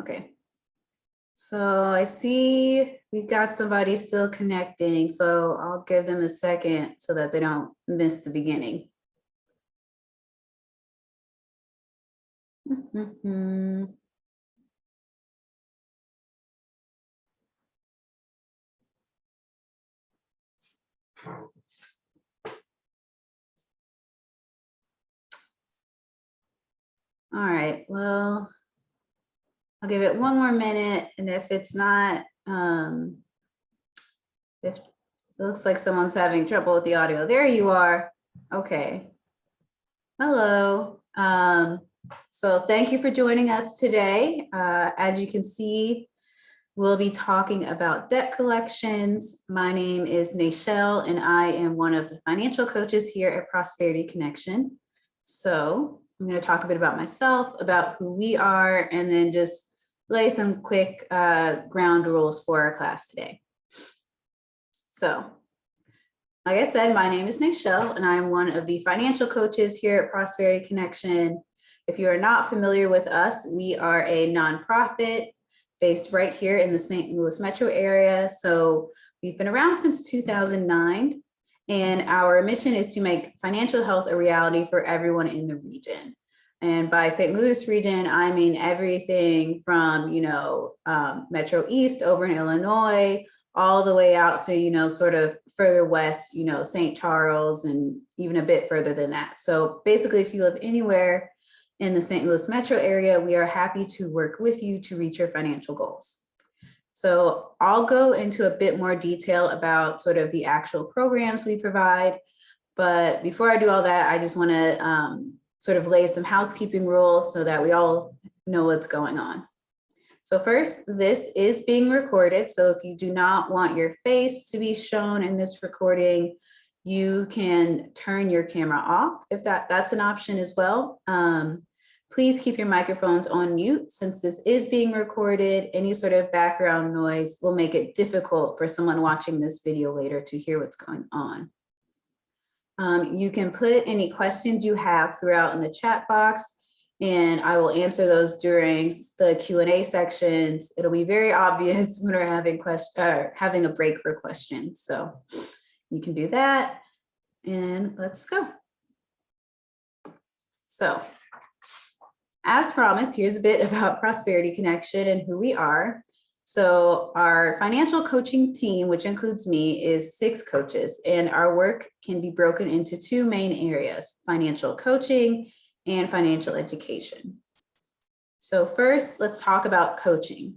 Okay. So I see we've got somebody still connecting, so I'll give them a second so that they don't miss the beginning. All right, well, I'll give it one more minute, and if it's not, if it looks like someone's having trouble with the audio, there you are. Okay. Hello. So thank you for joining us today. As you can see, we'll be talking about debt collections. My name is Nayshell, and I am one of the financial coaches here at Prosperity Connection. So I'm going to talk a bit about myself, about who we are, and then just lay some quick ground rules for our class today. So, like I said, my name is Nayshell, and I'm one of the financial coaches here at Prosperity Connection. If you are not familiar with us, we are a nonprofit based right here in the St. Louis metro area. So we've been around since 2009, and our mission is to make financial health a reality for everyone in the region. And by St. Louis region, I mean everything from, Metro East over in Illinois, all the way out to, sort of further west, St. Charles, and even a bit further than that. So basically, if you live anywhere in the St. Louis metro area, we are happy to work with you to reach your financial goals. So I'll go into a bit more detail about sort of the actual programs we provide. But before I do all that, I just want to sort of lay some housekeeping rules so that we all know what's going on. So first, this is being recorded. So if you do not want your face to be shown in this recording, you can turn your camera off if that's an option as well. Please keep your microphones on mute. Since this is being recorded, any sort of background noise will make it difficult for someone watching this video later to hear what's going on. You can put any questions you have throughout in the chat box, and I will answer those during the Q&A sections. It'll be very obvious when we're having a break for questions. So you can do that, and let's go. So as promised, here's a bit about Prosperity Connection and who we are. So our financial coaching team, which includes me, is 6 coaches, and our work can be broken into 2 main areas: financial coaching and financial education. So first, let's talk about coaching.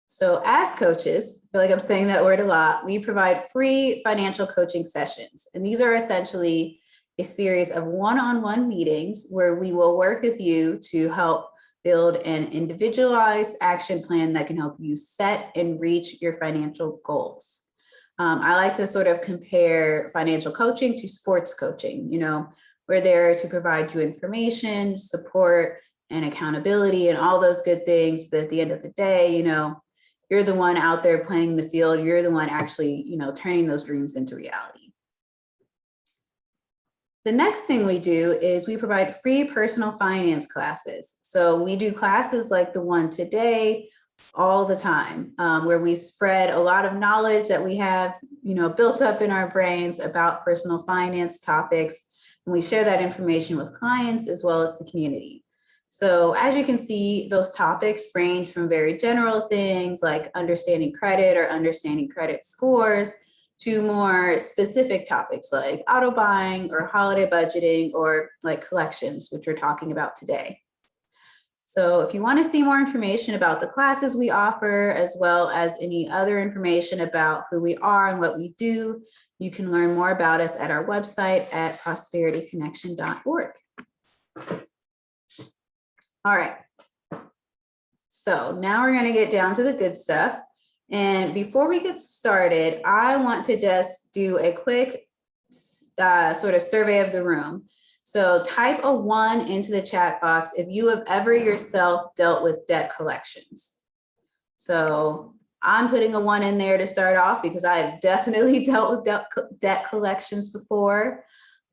So as coaches, I feel like I'm saying that word a lot, we provide free financial coaching sessions. And these are essentially a series of one-on-one meetings where we will work with you to help build an individualized action plan that can help you set and reach your financial goals. I like to sort of compare financial coaching to sports coaching. We're there to provide you information, support, and accountability and all those good things. But at the end of the day, you're the one out there playing the field. You're the one actually, turning those dreams into reality. The next thing we do is we provide free personal finance classes. So we do classes like the one today all the time, where we spread a lot of knowledge that we have, built up in our brains about personal finance topics. And we share that information with clients as well as the community. So as you can see, those topics range from very general things like understanding credit or understanding credit scores to more specific topics like auto buying or holiday budgeting or like collections, which we're talking about today. So if you want to see more information about the classes we offer, as well as any other information about who we are and what we do, you can learn more about us at our website at prosperityconnection.org. All right. So now we're going to get down to the good stuff. And before we get started, I want to just do a quick sort of survey of the room. So type a 1 into the chat box if you have ever yourself dealt with debt collections. So I'm putting a 1 in there to start off because I have definitely dealt with debt collections before.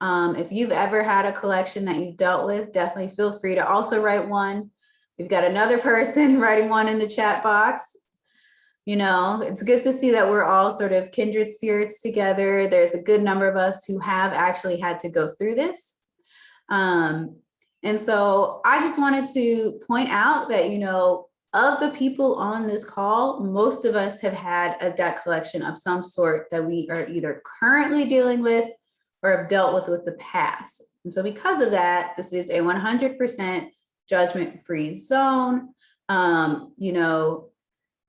If you've ever had a collection that you've dealt with, definitely feel free to also write 1. We've got another person writing one in the chat box. You know, it's good to see that we're all sort of kindred spirits together. There's a good number of us who have actually had to go through this. And so I just wanted to point out that, you know, of the people on this call, most of us have had a debt collection of some sort that we are either currently dealing with or have dealt with the past. And so because of that, this is a 100% judgment-free zone. You know,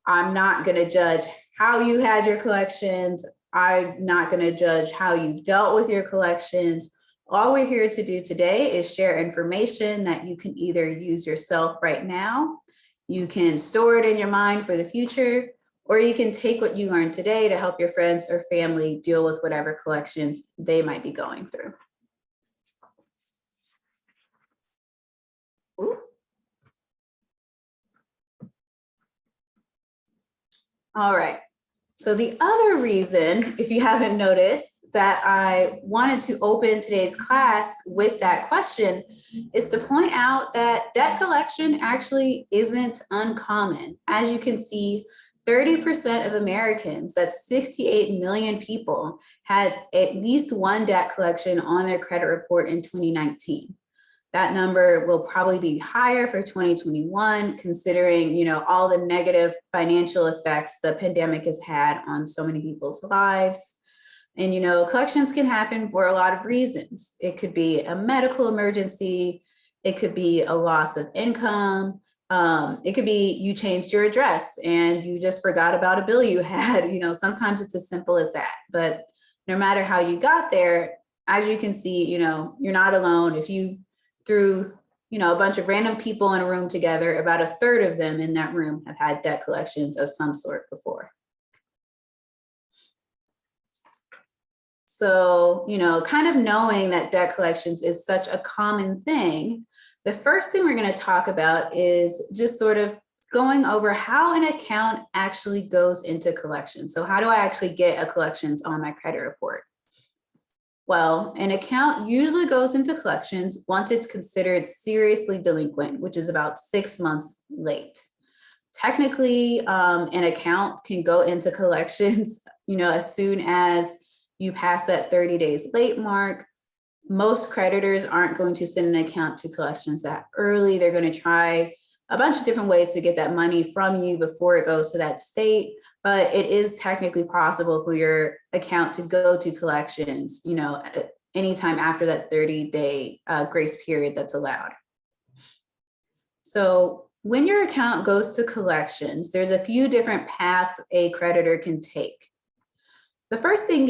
I'm not going to judge how you had your collections. I'm not going to judge how you dealt with your collections. All we're here to do today is share information that you can either use yourself right now, you can store it in your mind for the future, or you can take what you learned today to help your friends or family deal with whatever collections they might be going through. Ooh. All right. So the other reason, if you haven't noticed, that I wanted to open today's class with that question is to point out that debt collection actually isn't uncommon. As you can see, 30% of Americans, that's 68 million people, had at least one debt collection on their credit report in 2019. That number will probably be higher for 2021, considering, you know, all the negative financial effects the pandemic has had on so many people's lives. And, you know, collections can happen for a lot of reasons. It could be a medical emergency. It could be a loss of income. It could be you changed your address and you just forgot about a bill you had. You know, sometimes it's as simple as that. But no matter how you got there, as you can see, you know, you're not alone. If you threw, you know, a bunch of random people in a room together, about a third of them in that room have had debt collections of some sort before. So, you know, kind of knowing that debt collections is such a common thing, the first thing we're going to talk about is just sort of going over how an account actually goes into collection. So how do I actually get a collections on my credit report? Well, an account usually goes into collections once it's considered seriously delinquent, which is about 6 months late. Technically, an account can go into collections, you know, as soon as you pass that 30 days late mark. Most creditors aren't going to send an account to collections that early. They're going to try a bunch of different ways to get that money from you before it goes to that state. But it is technically possible for your account to go to collections, you know, anytime after that 30-day grace period that's allowed. So when your account goes to collections, there's a few different paths a creditor can take. The first thing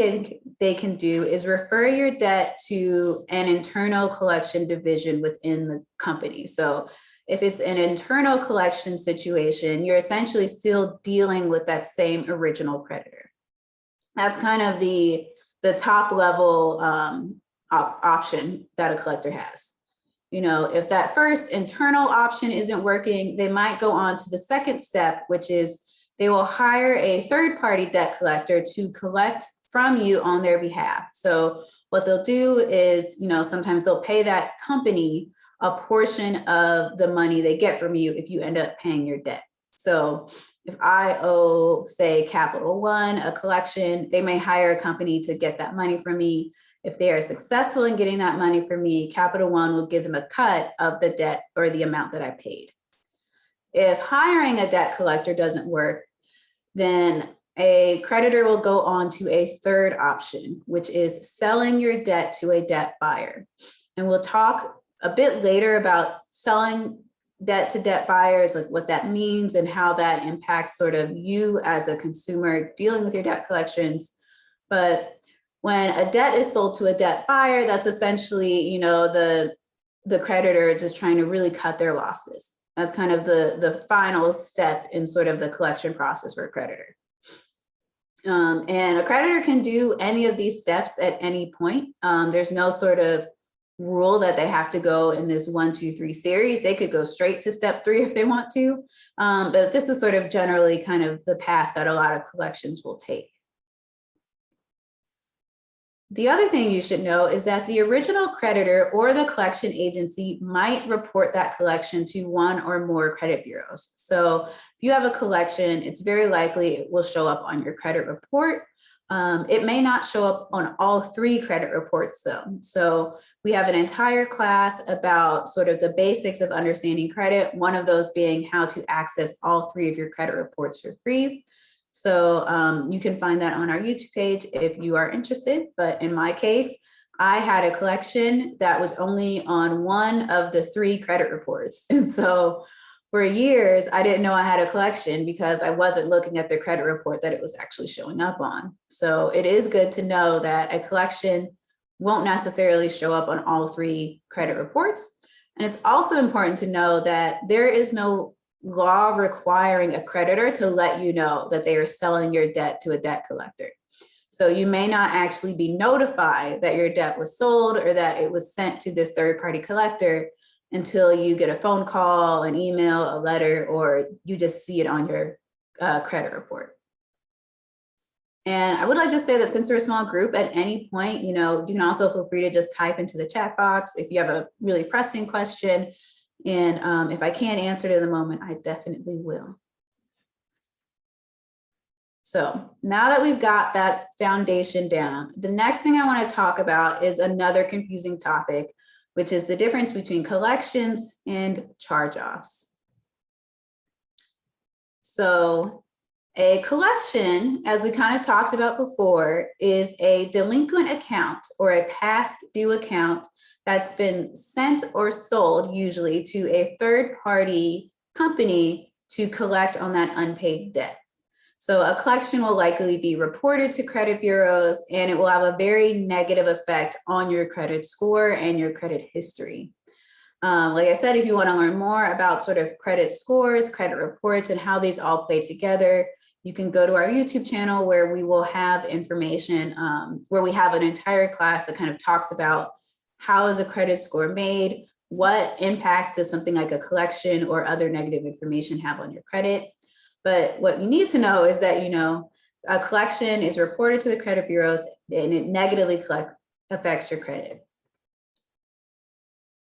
they can do is refer your debt to an internal collection division within the company. So if it's an internal collection situation, you're essentially still dealing with that same original creditor. That's kind of the top level option that a collector has. You know, if that first internal option isn't working, they might go on to the second step, which is they will hire a third-party debt collector to collect from you on their behalf. So what they'll do is, you know, sometimes they'll pay that company a portion of the money they get from you if you end up paying your debt. So if I owe, say, Capital One a collection, they may hire a company to get that money from me. If they are successful in getting that money from me, Capital One will give them a cut of the debt or the amount that I paid. If hiring a debt collector doesn't work, then a creditor will go on to a third option, which is selling your debt to a debt buyer. And we'll talk a bit later about selling debt to debt buyers, like what that means and how that impacts sort of you as a consumer dealing with your debt collections. But when a debt is sold to a debt buyer, that's essentially, you know, the creditor just trying to really cut their losses. That's kind of the final step in sort of the collection process for a creditor. And a creditor can do any of these steps at any point. There's no sort of rule that they have to go in this 1, 2, 3 series. They could go straight to step 3 if they want to. But this is sort of generally kind of the path that a lot of collections will take. The other thing you should know is that the original creditor or the collection agency might report that collection to one or more credit bureaus. So if you have a collection, it's very likely it will show up on your credit report. It may not show up on all 3 credit reports though. So we have an entire class about sort of the basics of understanding credit, one of those being how to access all 3 of your credit reports for free. So you can find that on our YouTube page if you are interested. But in my case, I had a collection that was only on one of the 3 credit reports. And so for years, I didn't know I had a collection because I wasn't looking at the credit report that it was actually showing up on. So it is good to know that a collection won't necessarily show up on all 3 credit reports. And it's also important to know that there is no law requiring a creditor to let you know that they are selling your debt to a debt collector. So you may not actually be notified that your debt was sold or that it was sent to this third-party collector until you get a phone call, an email, a letter, or you just see it on your credit report. And I would like to say that since we're a small group, at any point, you can also feel free to just type into the chat box if you have a really pressing question. And if I can't answer it in the moment, I definitely will. So now that we've got that foundation down, the next thing I want to talk about is another confusing topic, which is the difference between collections and charge-offs. So a collection, as we kind of talked about before, is a delinquent account or a past due account that's been sent or sold usually to a third-party company to collect on that unpaid debt. So a collection will likely be reported to credit bureaus, and it will have a very negative effect on your credit score and your credit history. Like I said, if you want to learn more about sort of credit scores, credit reports, and how these all play together, you can go to our YouTube channel where we will have information, where we have an entire class that kind of talks about how is a credit score made, what impact does something like a collection or other negative information have on your credit. But what you need to know is that, a collection is reported to the credit bureaus and it negatively affects your credit.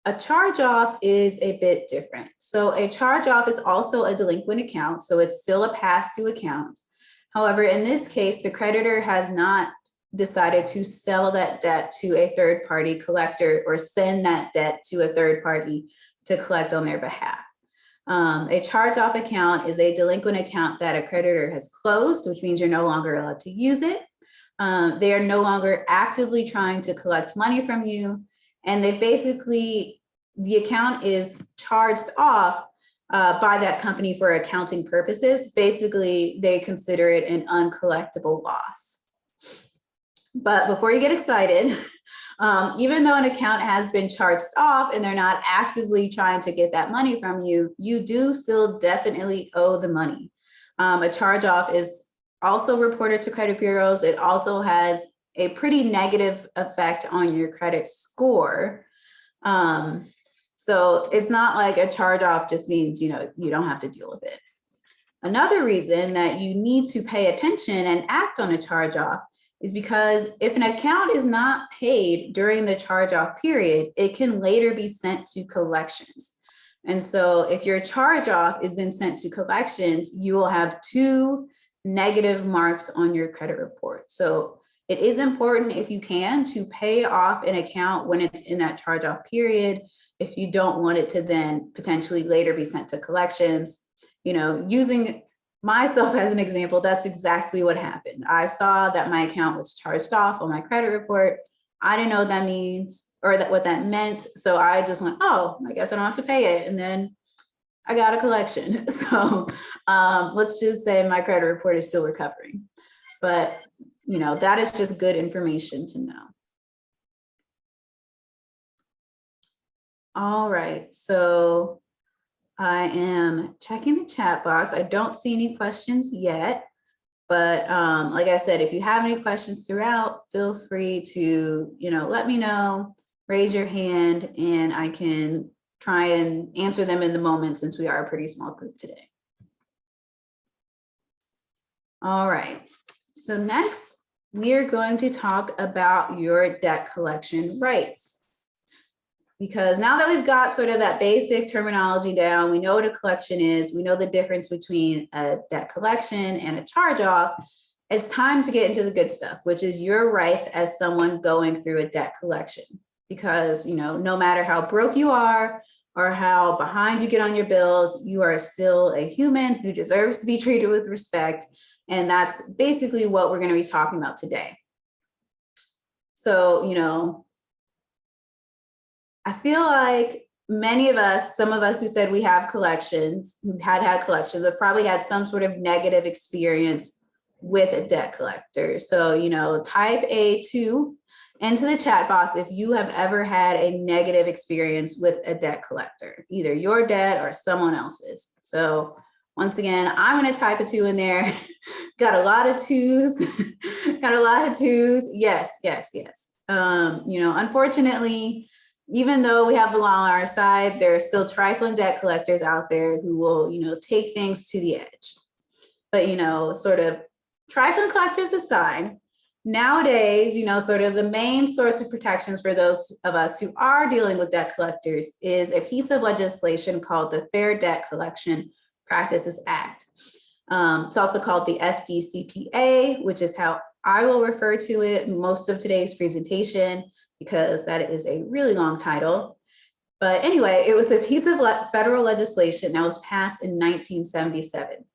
A charge-off is a bit different. So a charge-off is also a delinquent account, so it's still a past due account. However, in this case, the creditor has not decided to sell that debt to a third-party collector or send that debt to a third party to collect on their behalf. A charge-off account is a delinquent account that a creditor has closed, which means you're no longer allowed to use it. They are no longer actively trying to collect money from you. And the account is charged off by that company for accounting purposes. Basically, they consider it an uncollectible loss. But before you get excited, even though an account has been charged off and they're not actively trying to get that money from you, you do still definitely owe the money. A charge off is also reported to credit bureaus. It also has a pretty negative effect on your credit score. So it's not like a charge off just means, you don't have to deal with it. Another reason that you need to pay attention and act on a charge off is because if an account is not paid during the charge-off period, it can later be sent to collections. And so if your charge-off is then sent to collections, you will have 2 negative marks on your credit report. So it is important, if you can, to pay off an account when it's in that charge-off period, if you don't want it to then potentially later be sent to collections. Using myself as an example, that's exactly what happened. I saw that my account was charged off on my credit report. I didn't know what that means or what that meant. So I just went, oh, I guess I don't have to pay it. And then I got a collection. So let's just say my credit report is still recovering. But, that is just good information to know. All right, so I am checking the chat box. I don't see any questions yet, but like I said, if you have any questions throughout, feel free to, let me know, raise your hand, and I can try and answer them in the moment since we are a pretty small group today. All right, so next we are going to talk about your debt collection rights. Because now that we've got sort of that basic terminology down, we know what a collection is, we know the difference between a debt collection and a charge off, it's time to get into the good stuff, which is your rights as someone going through a debt collection. Because, you know, no matter how broke you are or how behind you get on your bills, you are still a human who deserves to be treated with respect. And that's basically what we're going to be talking about today. So, you know, I feel like many of us, some of us who said we have collections, who had collections, have probably had some sort of negative experience with a debt collector. So, you know, type A2 into the chat box if you have ever had a negative experience with a debt collector, either your debt or someone else's. So once again, I'm going to type a 2 in there. Got a lot of 2s. Got a lot of 2s. Yes, yes, yes. You know, unfortunately, even though we have the law on our side, there are still trifling debt collectors out there who will, you know, take things to the edge. But, you know, sort of trifling collectors aside, nowadays, you know, sort of the main source of protections for those of us who are dealing with debt collectors is a piece of legislation called the Fair Debt Collection Practices Act. It's also called the FDCPA, which is how I will refer to it most of today's presentation, because that is a really long title. But anyway, it was a piece of federal legislation that was passed in 1977.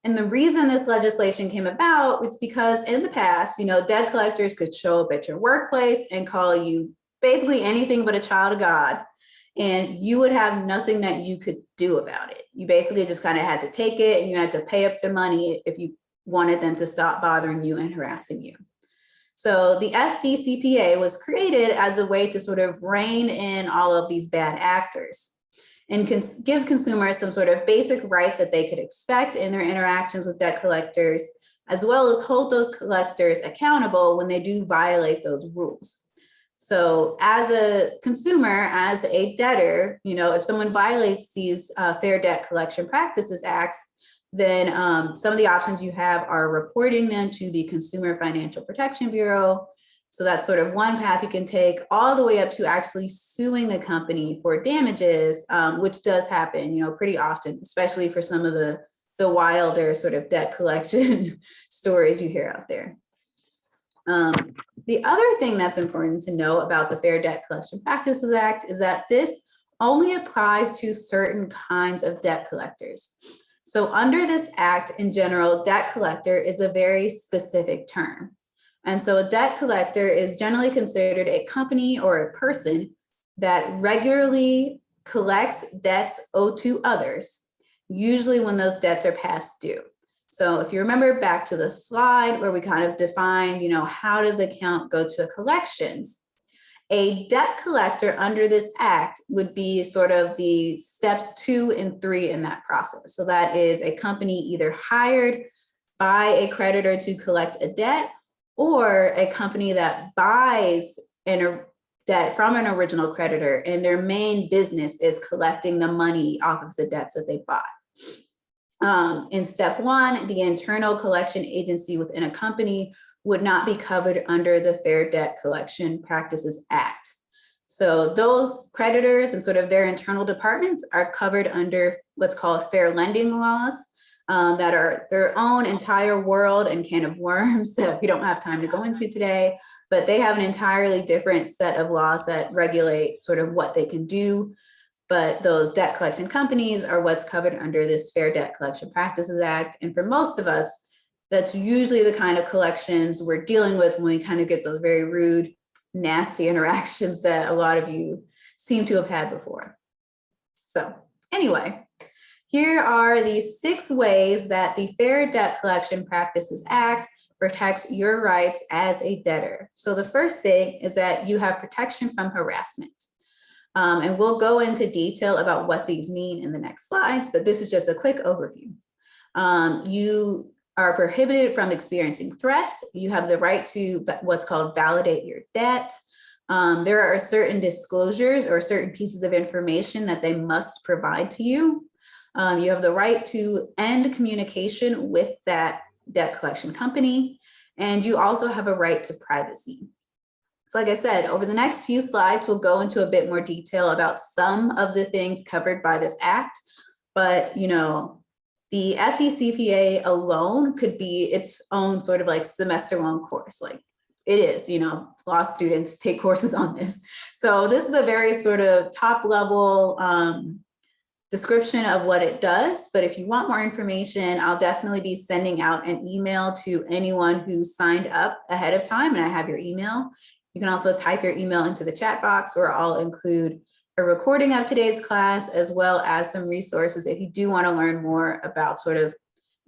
And the reason this legislation came about was because in the past, you know, debt collectors could show up at your workplace and call you basically anything but a child of God, and you would have nothing that you could do about it. You basically just kind of had to take it, and you had to pay up the money if you wanted them to stop bothering you and harassing you. So the FDCPA was created as a way to sort of rein in all of these bad actors and give consumers some sort of basic rights that they could expect in their interactions with debt collectors, as well as hold those collectors accountable when they do violate those rules. So as a consumer, as a debtor, you know, if someone violates these Fair Debt Collection Practices Acts, then some of the options you have are reporting them to the Consumer Financial Protection Bureau. So that's sort of one path you can take, all the way up to actually suing the company for damages, which does happen, you know, pretty often, especially for some of the wilder sort of debt collection stories you hear out there. The other thing that's important to know about the Fair Debt Collection Practices Act is that this only applies to certain kinds of debt collectors. So under this act in general, debt collector is a very specific term. And so a debt collector is generally considered a company or a person that regularly collects debts owed to others, usually when those debts are past due. So if you remember back to the slide where we kind of defined, you know, how does an account go to a collections? A debt collector under this act would be sort of the steps 2 and 3 in that process. So that is a company either hired by a creditor to collect a debt, or a company that buys a debt from an original creditor, and their main business is collecting the money off of the debts that they bought. In step 1, the internal collection agency within a company would not be covered under the Fair Debt Collection Practices Act. So those creditors and sort of their internal departments are covered under what's called fair lending laws, that are their own entire world and can of worms that we don't have time to go into today, but they have an entirely different set of laws that regulate sort of what they can do. But those debt collection companies are what's covered under this Fair Debt Collection Practices Act. And for most of us, that's usually the kind of collections we're dealing with when we kind of get those very rude, nasty interactions that a lot of you seem to have had before. So anyway, here are the 6 ways that the Fair Debt Collection Practices Act protects your rights as a debtor. So the first thing is that you have protection from harassment. And we'll go into detail about what these mean in the next slides, but this is just a quick overview. You are prohibited from experiencing threats. You have the right to what's called validate your debt. There are certain disclosures or certain pieces of information that they must provide to you. You have the right to end communication with that debt collection company. And you also have a right to privacy. So like I said, over the next few slides, we'll go into a bit more detail about some of the things covered by this act. But, you know, the FDCPA alone could be its own sort of like semester-long course. Like it is, you know, law students take courses on this. So this is a very sort of top level description of what it does. But if you want more information, I'll definitely be sending out an email to anyone who signed up ahead of time, and I have your email. You can also type your email into the chat box, or I'll include a recording of today's class, as well as some resources if you do want to learn more about sort of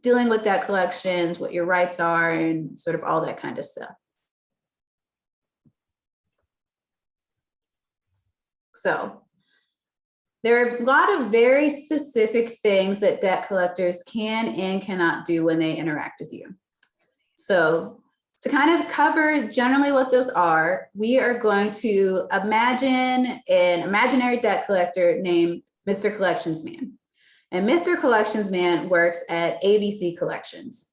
dealing with debt collections, what your rights are, and sort of all that kind of stuff. So there are a lot of very specific things that debt collectors can and cannot do when they interact with you. So to kind of cover generally what those are, we are going to imagine an imaginary debt collector named Mr. Collections Man. And Mr. Collections Man works at ABC Collections.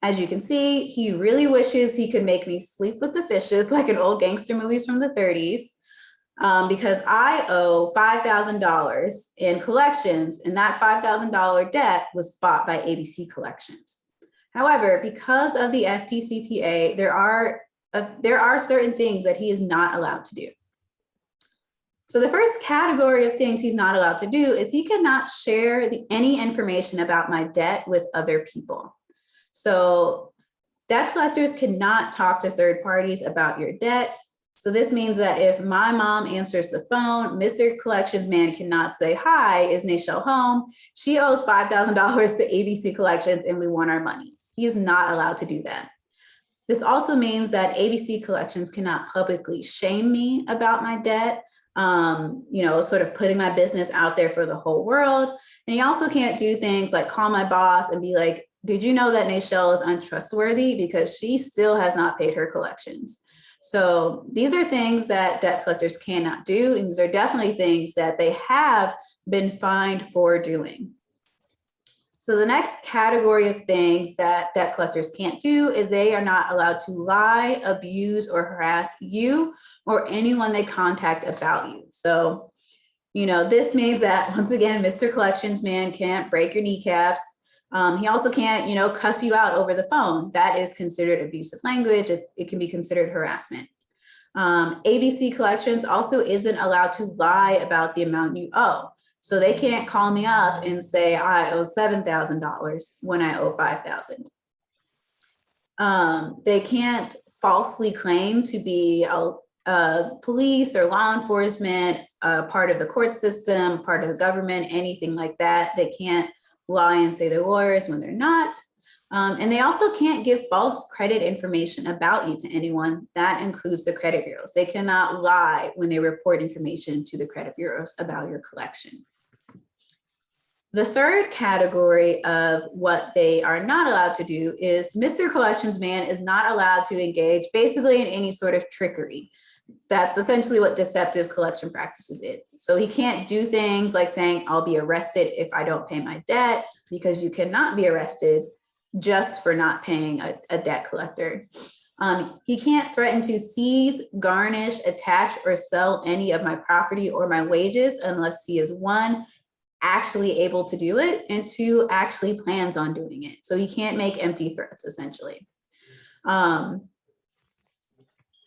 As you can see, he really wishes he could make me sleep with the fishes like in old gangster movies from the 30s. Because I owe $5,000 in collections, and that $5,000 debt was bought by ABC Collections. However, because of the FDCPA, there are certain things that he is not allowed to do. So the first category of things he's not allowed to do is he cannot share any information about my debt with other people. So debt collectors cannot talk to third parties about your debt. So this means that if my mom answers the phone, Mr. Collections Man cannot say, "Hi, is Nichelle home? She owes $5,000 to ABC Collections and we want our money." He is not allowed to do that. This also means that ABC Collections cannot publicly shame me about my debt, you know, sort of putting my business out there for the whole world. And he also can't do things like call my boss and be like, "Did you know that Nichelle is untrustworthy because she still has not paid her collections?" So these are things that debt collectors cannot do. And these are definitely things that they have been fined for doing. So the next category of things that debt collectors can't do is they are not allowed to lie, abuse, or harass you or anyone they contact about you. So, you know, this means that, once again, Mr. Collections Man can't break your kneecaps. He also can't, you know, cuss you out over the phone. That is considered abusive language. It can be considered harassment. ABC Collections also isn't allowed to lie about the amount you owe. So they can't call me up and say I owe $7,000 when I owe $5,000. They can't falsely claim to be police or law enforcement, part of the court system, part of the government, anything like that. They can't lie and say they're lawyers when they're not. And they also can't give false credit information about you to anyone. That includes the credit bureaus. They cannot lie when they report information to the credit bureaus about your collection. The third category of what they are not allowed to do is Mr. Collections Man is not allowed to engage basically in any sort of trickery. That's essentially what deceptive collection practices is. So he can't do things like saying, "I'll be arrested if I don't pay my debt," because you cannot be arrested just for not paying a debt collector. He can't threaten to seize, garnish, attach, or sell any of my property or my wages unless he is, one, actually able to do it, and two, actually plans on doing it. So he can't make empty threats, essentially.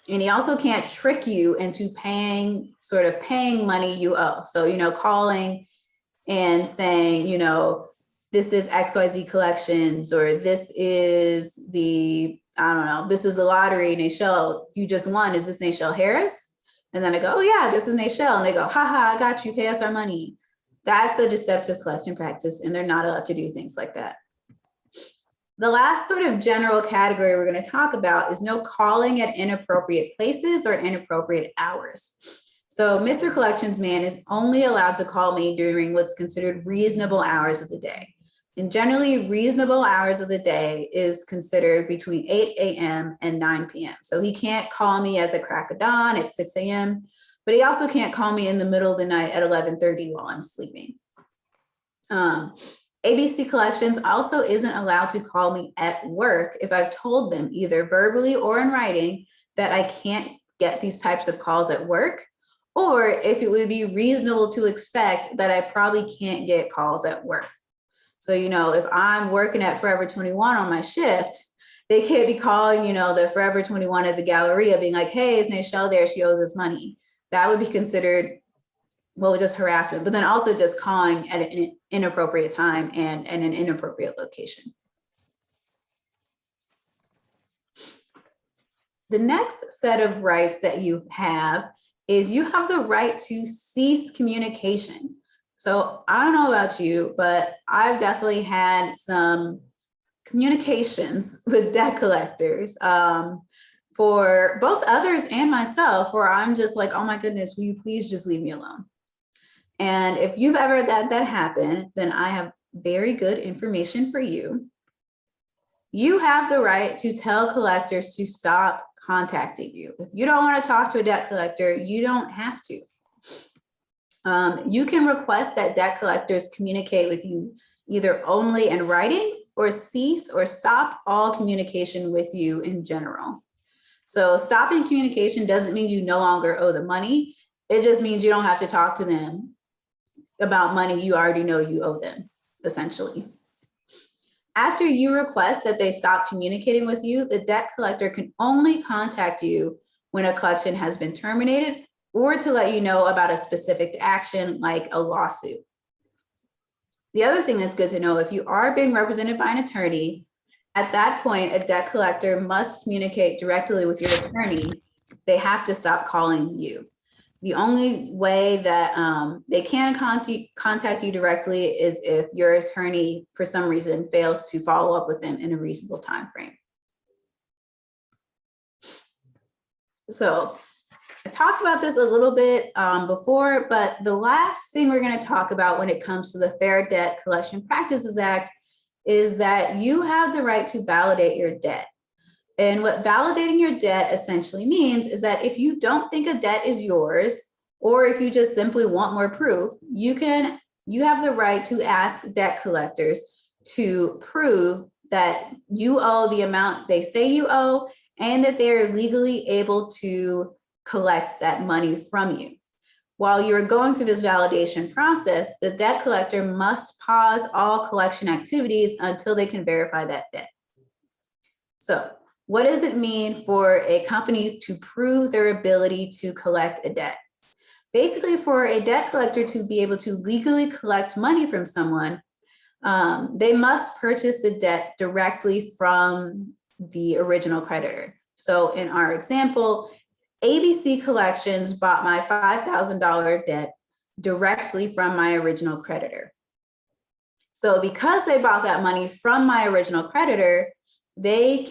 And he also can't trick you into paying money you owe. So, you know, calling and saying, you know, this is XYZ Collections, or this is the, I don't know, this is the lottery, Nichelle, you just won. Is this Nichelle Harris? And then I go, "Oh yeah, this is Nichelle." And they go, "Haha, I got you, pay us our money." That's a deceptive collection practice, and they're not allowed to do things like that. The last sort of general category we're going to talk about is no calling at inappropriate places or inappropriate hours. So Mr. Collections Man is only allowed to call me during what's considered reasonable hours of the day. And generally, reasonable hours of the day is considered between 8 a.m. and 9 p.m. So he can't call me at the crack of dawn at 6 a.m., but he also can't call me in the middle of the night at 11:30 while I'm sleeping. ABC Collections also isn't allowed to call me at work if I've told them either verbally or in writing that I can't get these types of calls at work, or if it would be reasonable to expect that I probably can't get calls at work. So, if I'm working at Forever 21 on my shift, they can't be calling, the Forever 21 at the Galleria being like, hey, is Nichelle there? She owes us money. That would be considered, well, just harassment, but then also just calling at an inappropriate time and an inappropriate location. The next set of rights that you have is you have the right to cease communication. So I don't know about you, but I've definitely had some communications with debt collectors for both others and myself, where I'm just like, oh my goodness, will you please just leave me alone? And if you've ever had that happen, then I have very good information for you. You have the right to tell collectors to stop contacting you. If you don't want to talk to a debt collector, you don't have to. You can request that debt collectors communicate with you either only in writing or cease or stop all communication with you in general. So stopping communication doesn't mean you no longer owe the money. It just means you don't have to talk to them about money you already know you owe them, essentially. After you request that they stop communicating with you, the debt collector can only contact you when a collection has been terminated or to let you know about a specific action like a lawsuit. The other thing that's good to know, if you are being represented by an attorney, at that point, a debt collector must communicate directly with your attorney. They have to stop calling you. The only way that they can contact you directly is if your attorney, for some reason, fails to follow up with them in a reasonable time frame. So I talked about this a little bit before, but the last thing we're going to talk about when it comes to the Fair Debt Collection Practices Act is that you have the right to validate your debt. And what validating your debt essentially means is that if you don't think a debt is yours, or if you just simply want more proof, you have the right to ask debt collectors to prove that you owe the amount they say you owe and that they're legally able to collect that money from you. While you're going through this validation process, the debt collector must pause all collection activities until they can verify that debt. So, what does it mean for a company to prove their ability to collect a debt? Basically, for a debt collector to be able to legally collect money from someone, they must purchase the debt directly from the original creditor. So in our example, ABC Collections bought my $5,000 debt directly from my original creditor. So because they bought that money from my original creditor, they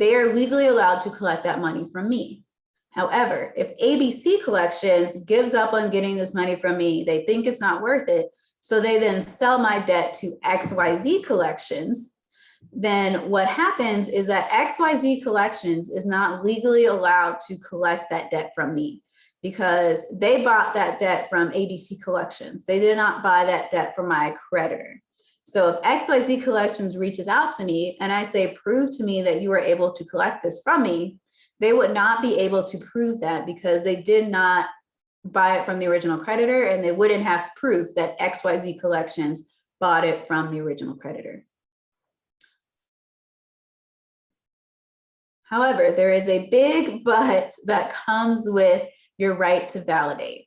are legally allowed to collect that money from me. However, if ABC Collections gives up on getting this money from me, they think it's not worth it, so they then sell my debt to XYZ Collections, then what happens is that XYZ Collections is not legally allowed to collect that debt from me because they bought that debt from ABC Collections. They did not buy that debt from my creditor. So if XYZ Collections reaches out to me and I say, prove to me that you were able to collect this from me, they would not be able to prove that because they did not buy it from the original creditor and they wouldn't have proof that XYZ Collections bought it from the original creditor. However, there is a big but that comes with your right to validate.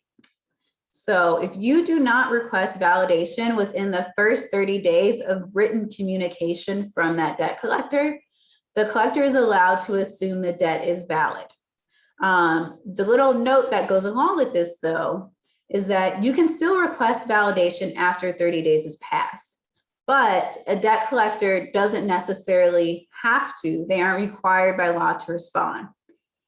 So if you do not request validation within the first 30 days of written communication from that debt collector, the collector is allowed to assume the debt is valid. The little note that goes along with this, though, is that you can still request validation after 30 days has passed. But a debt collector doesn't necessarily have to. They aren't required by law to respond.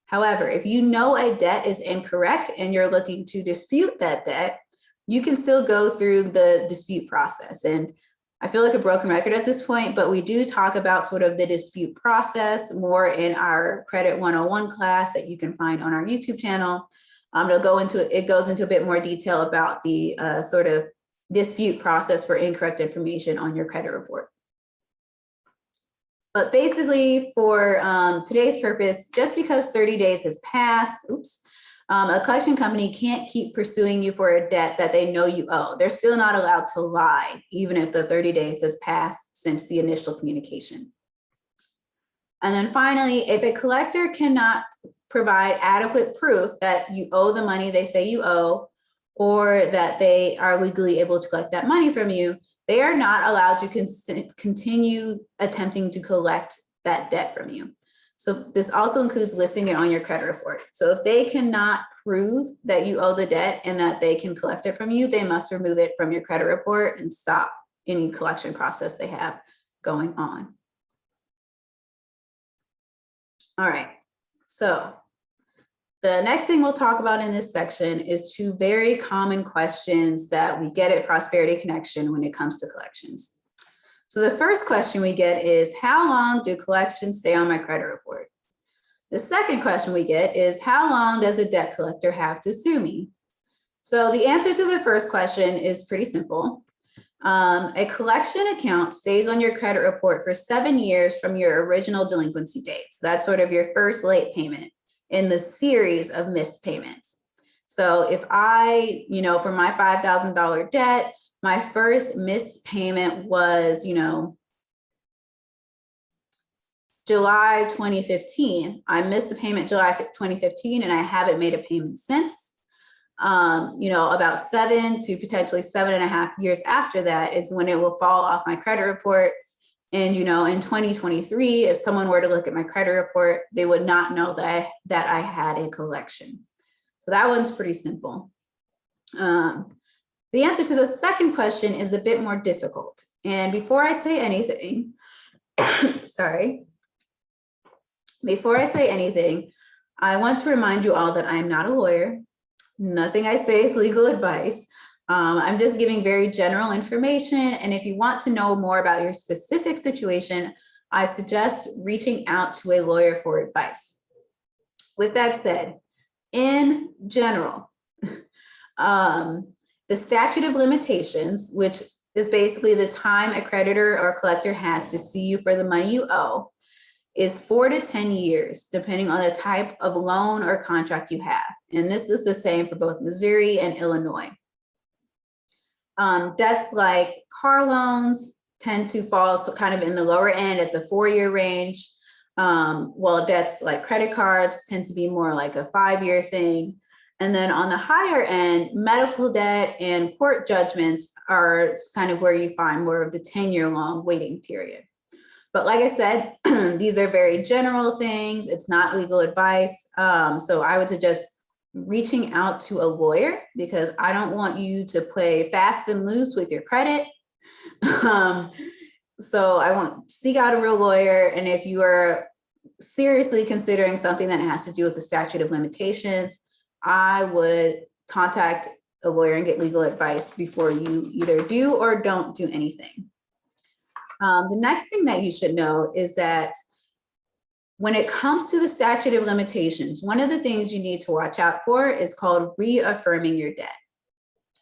However, if you know a debt is incorrect and you're looking to dispute that debt, you can still go through the dispute process. And I feel like a broken record at this point, but we do talk about sort of the dispute process more in our Credit 101 class that you can find on our YouTube channel. It goes into a bit more detail about the sort of dispute process for incorrect information on your credit report. But basically for today's purpose, just because 30 days has passed, a collection company can't keep pursuing you for a debt that they know you owe. They're still not allowed to lie, even if the 30 days has passed since the initial communication. And then finally, if a collector cannot provide adequate proof that you owe the money they say you owe, or that they are legally able to collect that money from you, they are not allowed to continue attempting to collect that debt from you. So this also includes listing it on your credit report. So if they cannot prove that you owe the debt and that they can collect it from you, they must remove it from your credit report and stop any collection process they have going on. All right, so the next thing we'll talk about in this section is 2 very common questions that we get at Prosperity Connection when it comes to collections. So the first question we get is, how long do collections stay on my credit report? The second question we get is, how long does a debt collector have to sue me? So the answer to the first question is pretty simple. A collection account stays on your credit report for 7 years from your original delinquency date. So that's sort of your first late payment in the series of missed payments. So if I, for my $5,000 debt, my first missed payment was, July 2015. I missed the payment July 2015, and I haven't made a payment since. About 7 to potentially 7.5 years after that is when it will fall off my credit report. And, in 2023, if someone were to look at my credit report, they would not know that I had a collection. So that one's pretty simple. The answer to the second question is a bit more difficult. And before I say anything, before I say anything, I want to remind you all that I am not a lawyer. Nothing I say is legal advice. I'm just giving very general information. And if you want to know more about your specific situation, I suggest reaching out to a lawyer for advice. With that said, in general, the statute of limitations, which is basically the time a creditor or collector has to sue you for the money you owe, is 4 to 10 years, depending on the type of loan or contract you have. And this is the same for both Missouri and Illinois. Debts like car loans tend to fall kind of in the lower end at the 4-year range, while debts like credit cards tend to be more like a 5-year thing. And then on the higher end, medical debt and court judgments are kind of where you find more of the 10-year long waiting period. But like I said, these are very general things. It's not legal advice. So I would suggest reaching out to a lawyer, because I don't want you to play fast and loose with your credit. So I want seek out a real lawyer. And if you are seriously considering something that has to do with the statute of limitations, I would contact a lawyer and get legal advice before you either do or don't do anything. The next thing that you should know is that when it comes to the statute of limitations, one of the things you need to watch out for is called reaffirming your debt.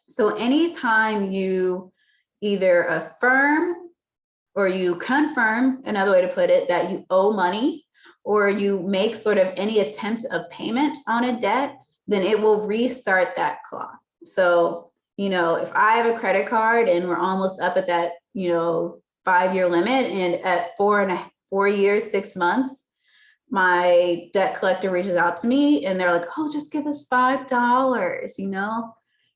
So anytime you either affirm or you confirm, another way to put it, that you owe money, or you make sort of any attempt of payment on a debt, then it will restart that clock. So, if I have a credit card and we're almost up at that, 5-year limit, and at 4 years, 6 months, my debt collector reaches out to me and they're like, oh, just give us $5,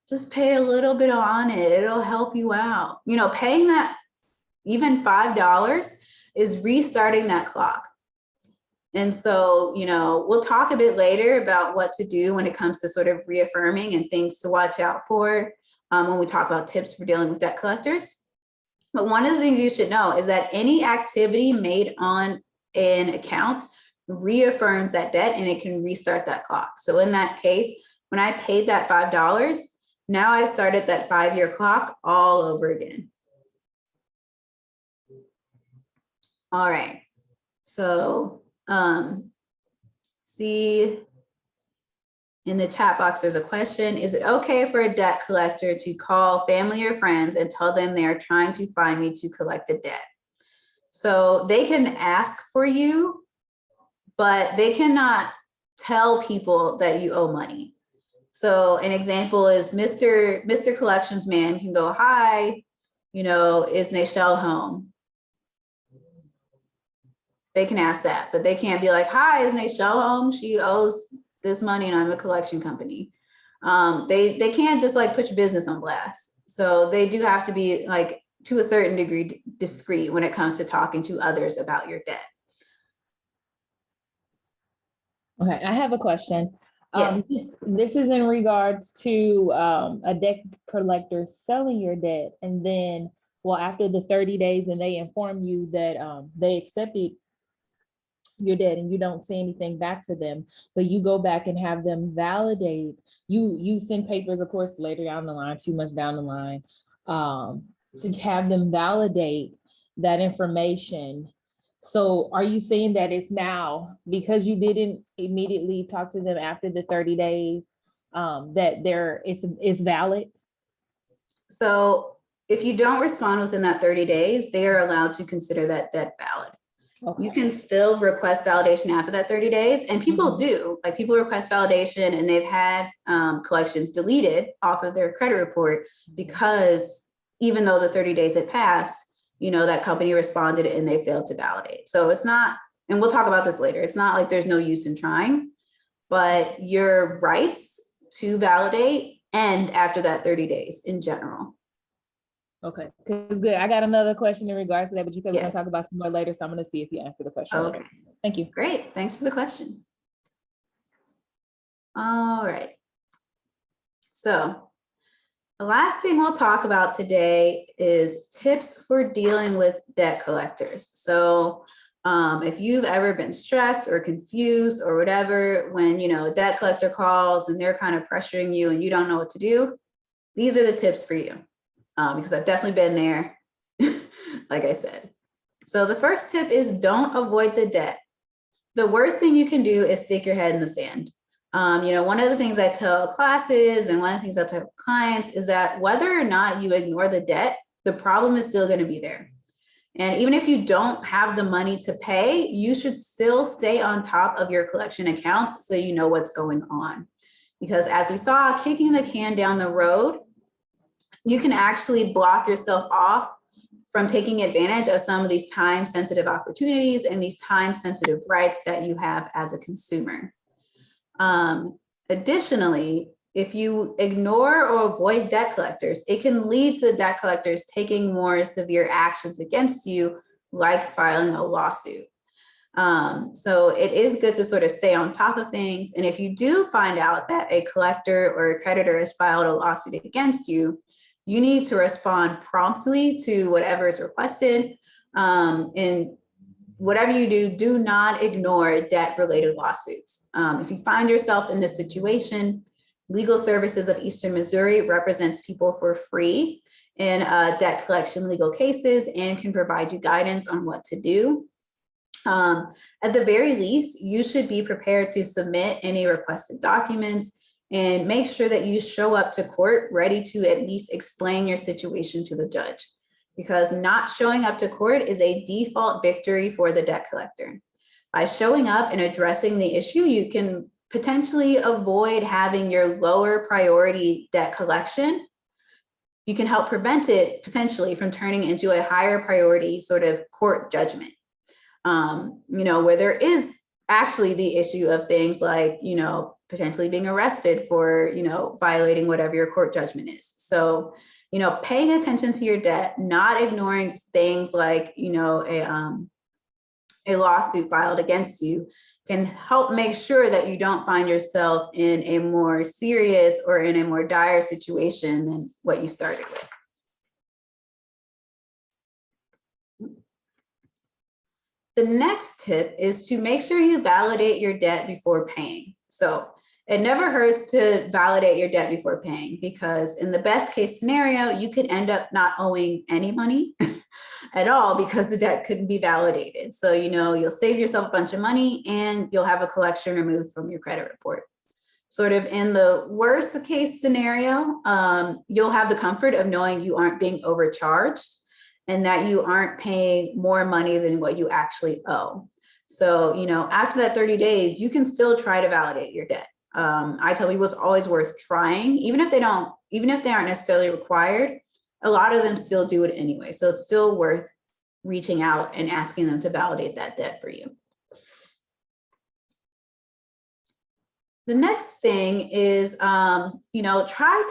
just pay a little bit on it. It'll help you out. Paying that even $5 is restarting that clock. And so, we'll talk a bit later about what to do when it comes to sort of reaffirming and things to watch out for when we talk about tips for dealing with debt collectors. But one of the things you should know is that any activity made on an account reaffirms that debt, and it can restart that clock. So in that case, when I paid that $5, now I've started that 5-year clock all over again. All right. So see in the chat box, there's a question. Is it okay for a debt collector to call family or friends and tell them they are trying to find me to collect a debt? So they can ask for you, but they cannot tell people that you owe money. So an example is Mr. Collections Man can go, hi, is Nichelle home? They can ask that, but they can't be like, hi, is Nichelle home? She owes this money and I'm a collection company. They can't just like put your business on blast. So they do have to be like to a certain degree discreet when it comes to talking to others about your debt. Okay, I have a question. Yes. This is in regards to a debt collector selling your debt, and then, well, after the 30 days and they inform you that they accepted your debt and you don't say anything back to them, but you go back and have them validate. You send papers, of course, later down the line, 2 months down the line, to have them validate that information. So are you saying that it's now, because you didn't immediately talk to them after the 30 days, that it's valid? So if you don't respond within that 30 days, they are allowed to consider that debt valid. Okay. You can still request validation after that 30 days. And people do, like people request validation and they've had collections deleted off of their credit report because even though the 30 days had passed, that company responded and they failed to validate. So it's not, and we'll talk about this later, it's not like there's no use in trying, but your rights to validate end after that 30 days in general. Okay, good. I got another question in regards to that, but you said we're going to talk about some more later, so I'm going to see if you answer the question. Okay. Thank you. Great. Thanks for the question. All right. So the last thing we'll talk about today is tips for dealing with debt collectors. So if you've ever been stressed or confused or whatever, when, a debt collector calls and they're kind of pressuring you and you don't know what to do, these are the tips for you. Because I've definitely been there, like I said. So the first tip is don't avoid the debt. The worst thing you can do is stick your head in the sand. One of the things I tell classes and one of the things I tell clients is that whether or not you ignore the debt, the problem is still going to be there. And even if you don't have the money to pay, you should still stay on top of your collection accounts so you know what's going on. Because as we saw, kicking the can down the road, you can actually block yourself off from taking advantage of some of these time-sensitive opportunities and these time-sensitive rights that you have as a consumer. Additionally, if you ignore or avoid debt collectors, it can lead to the debt collectors taking more severe actions against you, like filing a lawsuit. So it is good to sort of stay on top of things. And if you do find out that a collector or a creditor has filed a lawsuit against you, you need to respond promptly to whatever is requested. And whatever you do, do not ignore debt-related lawsuits. If you find yourself in this situation, Legal Services of Eastern Missouri represents people for free in debt collection legal cases and can provide you guidance on what to do. At the very least, you should be prepared to submit any requested documents and make sure that you show up to court ready to at least explain your situation to the judge, because not showing up to court is a default victory for the debt collector. By showing up and addressing the issue, you can potentially avoid having your lower priority debt collection. You can help prevent it potentially from turning into a higher priority sort of court judgment, where there is actually the issue of things like, potentially being arrested for, violating whatever your court judgment is. So, paying attention to your debt, not ignoring things like, a lawsuit filed against you can help make sure that you don't find yourself in a more serious or in a more dire situation than what you started with. The next tip is to make sure you validate your debt before paying. So it never hurts to validate your debt before paying, because in the best case scenario, you could end up not owing any money at all because the debt couldn't be validated. So, you'll save yourself a bunch of money and you'll have a collection removed from your credit report. Sort of in the worst case scenario, you'll have the comfort of knowing you aren't being overcharged and that you aren't paying more money than what you actually owe. So, after that 30 days, you can still try to validate your debt. I tell people it's always worth trying, even if they aren't necessarily required. A lot of them still do it anyway. So it's still worth reaching out and asking them to validate that debt for you. The next thing is, try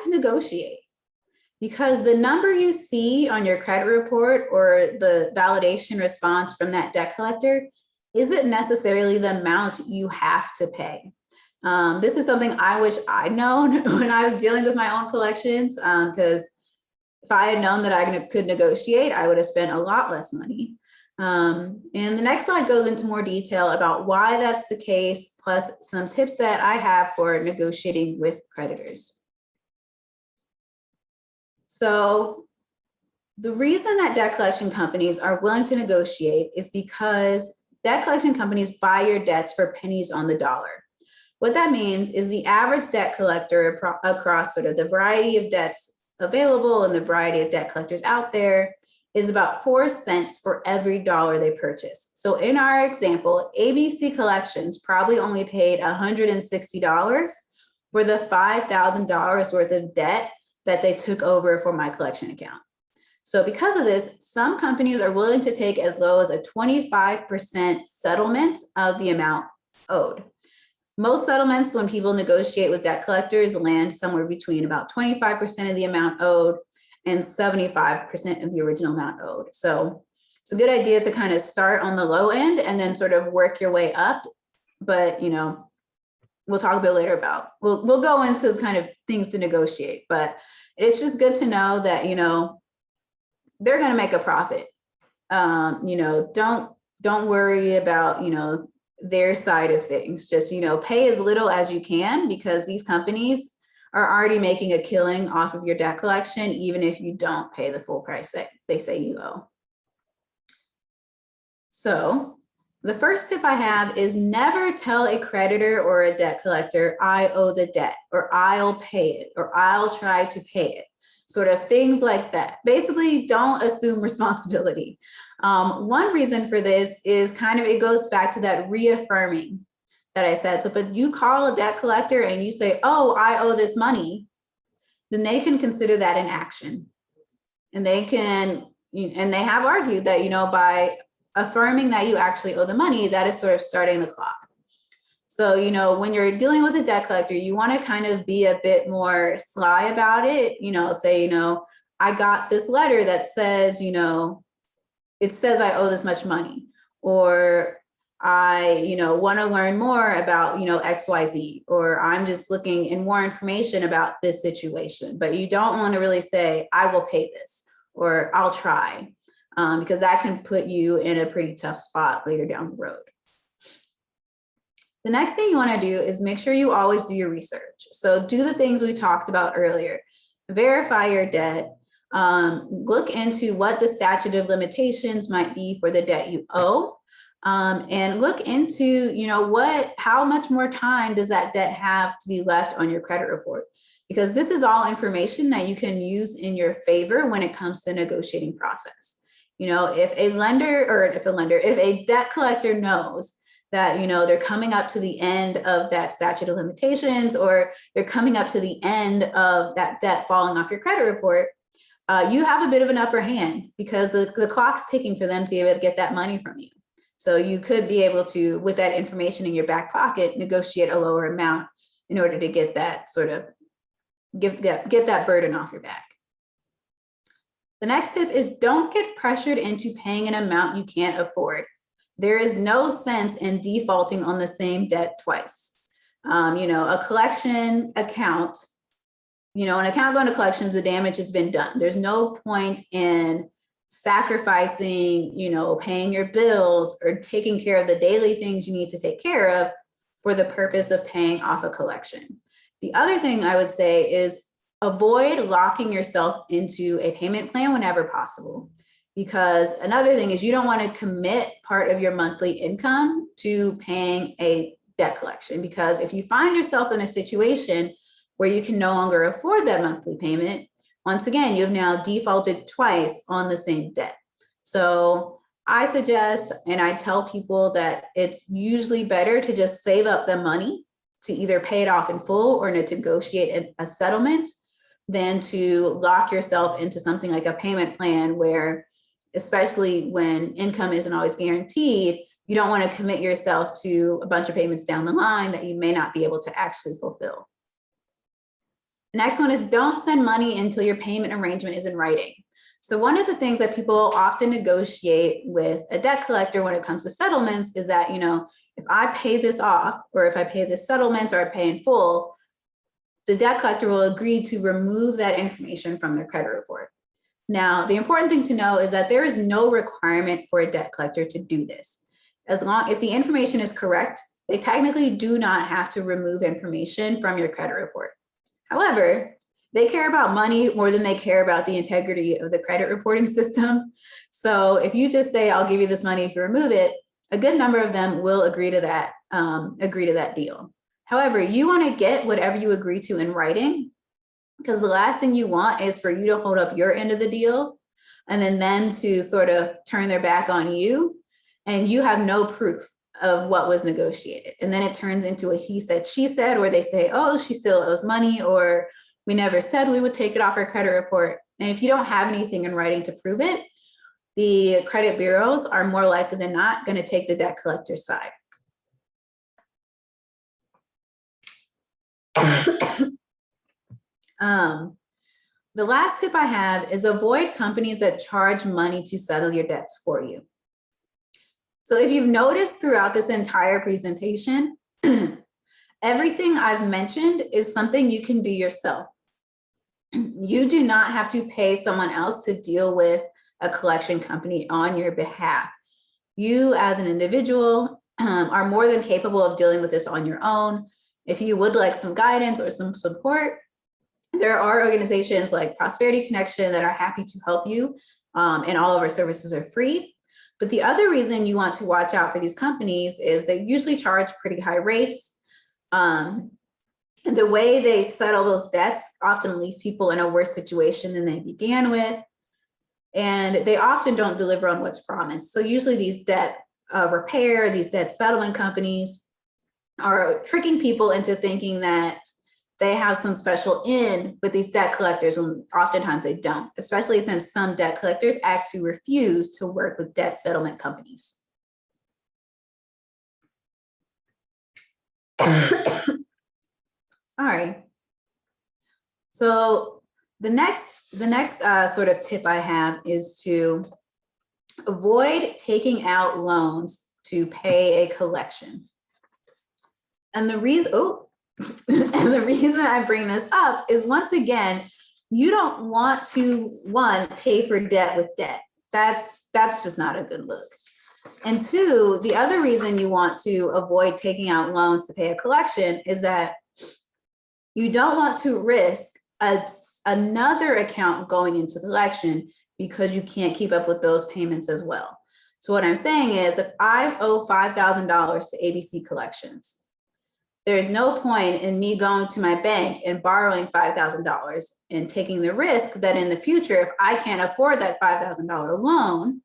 to negotiate, because the number you see on your credit report or the validation response from that debt collector isn't necessarily the amount you have to pay. This is something I wish I'd known when I was dealing with my own collections, because if I had known that I could negotiate, I would have spent a lot less money. And the next slide goes into more detail about why that's the case, plus some tips that I have for negotiating with creditors. So the reason that debt collection companies are willing to negotiate is because debt collection companies buy your debts for pennies on the dollar. What that means is the average debt collector across sort of the variety of debts available and the variety of debt collectors out there is about 4 cents for every dollar they purchase. So in our example, ABC Collections probably only paid $160 for the $5,000 worth of debt that they took over for my collection account. So because of this, some companies are willing to take as low as a 25% settlement of the amount owed. Most settlements, when people negotiate with debt collectors, land somewhere between about 25% of the amount owed and 75% of the original amount owed. So it's a good idea to kind of start on the low end and then sort of work your way up. But, we'll talk a bit later about, we'll go into kind of things to negotiate, but it's just good to know that, they're going to make a profit. Don't worry about, their side of things. Just, pay as little as you can, because these companies are already making a killing off of your debt collection, even if you don't pay the full price that they say you owe. So the first tip I have is never tell a creditor or a debt collector, I owe the debt, or I'll pay it, or I'll try to pay it. Sort of things like that. Basically, don't assume responsibility. One reason for this is it goes back to that reaffirming that I said. So if you call a debt collector and you say, oh, I owe this money, then they can consider that an action. And they have argued that, by affirming that you actually owe the money, that is sort of starting the clock. So, when you're dealing with a debt collector, you want to kind of be a bit more sly about it, say, I got this letter that says, it says I owe this much money, or I, want to learn more about, XYZ, or I'm just looking in more information about this situation, but you don't want to really say, I will pay this, or I'll try, because that can put you in a pretty tough spot later down the road. The next thing you want to do is make sure you always do your research. So do the things we talked about earlier. Verify your debt. Look into what the statute of limitations might be for the debt you owe. And look into, how much more time does that debt have to be left on your credit report? Because this is all information that you can use in your favor when it comes to the negotiating process. If a debt collector knows that, they're coming up to the end of that statute of limitations, or they're coming up to the end of that debt falling off your credit report, you have a bit of an upper hand, because the clock's ticking for them to be able to get that money from you. So you could be able to, with that information in your back pocket, negotiate a lower amount in order to get that sort of, get that burden off your back. The next tip is don't get pressured into paying an amount you can't afford. There is no sense in defaulting on the same debt twice. A collection account, an account going to collections, the damage has been done. There's no point in sacrificing, paying your bills or taking care of the daily things you need to take care of for the purpose of paying off a collection. The other thing I would say is avoid locking yourself into a payment plan whenever possible. Because another thing is you don't want to commit part of your monthly income to paying a debt collection, because if you find yourself in a situation where you can no longer afford that monthly payment, once again, you've now defaulted twice on the same debt. So I suggest, and I tell people that it's usually better to just save up the money to either pay it off in full or to negotiate a settlement than to lock yourself into something like a payment plan where, especially when income isn't always guaranteed, you don't want to commit yourself to a bunch of payments down the line that you may not be able to actually fulfill. Next one is don't send money until your payment arrangement is in writing. So one of the things that people often negotiate with a debt collector when it comes to settlements is that, if I pay this off, or if I pay this settlement, or I pay in full, the debt collector will agree to remove that information from their credit report. Now, the important thing to know is that there is no requirement for a debt collector to do this. If the information is correct, they technically do not have to remove information from your credit report. However, they care about money more than they care about the integrity of the credit reporting system. So if you just say, I'll give you this money if you remove it, a good number of them will agree to that deal. However, you want to get whatever you agree to in writing, because the last thing you want is for you to hold up your end of the deal and then them to sort of turn their back on you and you have no proof of what was negotiated. And then it turns into a he said, she said, where they say, oh, she still owes money, or we never said we would take it off her credit report. And if you don't have anything in writing to prove it, the credit bureaus are more likely than not going to take the debt collector's side. The last tip I have is avoid companies that charge money to settle your debts for you. So if you've noticed throughout this entire presentation, everything I've mentioned is something you can do yourself. You do not have to pay someone else to deal with a collection company on your behalf. You as an individual are more than capable of dealing with this on your own. If you would like some guidance or some support, there are organizations like Prosperity Connection that are happy to help you, and all of our services are free. But the other reason you want to watch out for these companies is they usually charge pretty high rates. And the way they settle those debts often leaves people in a worse situation than they began with. And they often don't deliver on what's promised. So usually these debt repair, these debt settlement companies are tricking people into thinking that they have some special in with these debt collectors when oftentimes they don't, especially since some debt collectors actually refuse to work with debt settlement companies. Sorry. So the next sort of tip I have is to avoid taking out loans to pay a collection. And the reason, and the reason I bring this up is, once again, you don't want to, one, pay for debt with debt. That's just not a good look. And two, the other reason you want to avoid taking out loans to pay a collection is that you don't want to risk another account going into collection because you can't keep up with those payments as well. So what I'm saying is, if I owe $5,000 to ABC Collections, there's no point in me going to my bank and borrowing $5,000 and taking the risk that in the future, if I can't afford that $5,000 loan,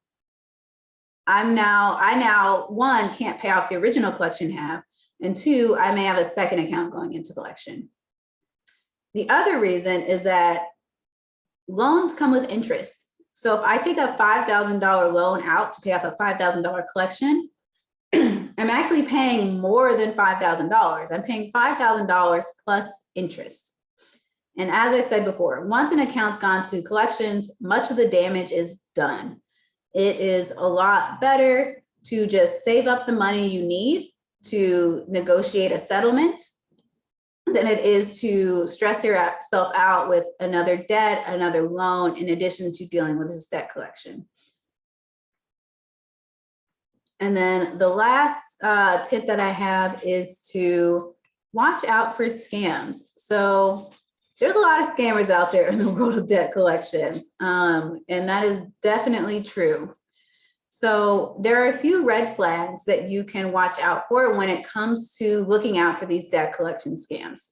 I now, one, can't pay off the original collection half, and two, I may have a second account going into collection. The other reason is that loans come with interest. So if I take a $5,000 loan out to pay off a $5,000 collection, I'm actually paying more than $5,000. I'm paying $5,000 plus interest. And as I said before, once an account's gone to collections, much of the damage is done. It is a lot better to just save up the money you need to negotiate a settlement than it is to stress yourself out with another debt, another loan, in addition to dealing with this debt collection. And then the last tip that I have is to watch out for scams. So there's a lot of scammers out there in the world of debt collections, and that is definitely true. So there are a few red flags that you can watch out for when it comes to looking out for these debt collection scams.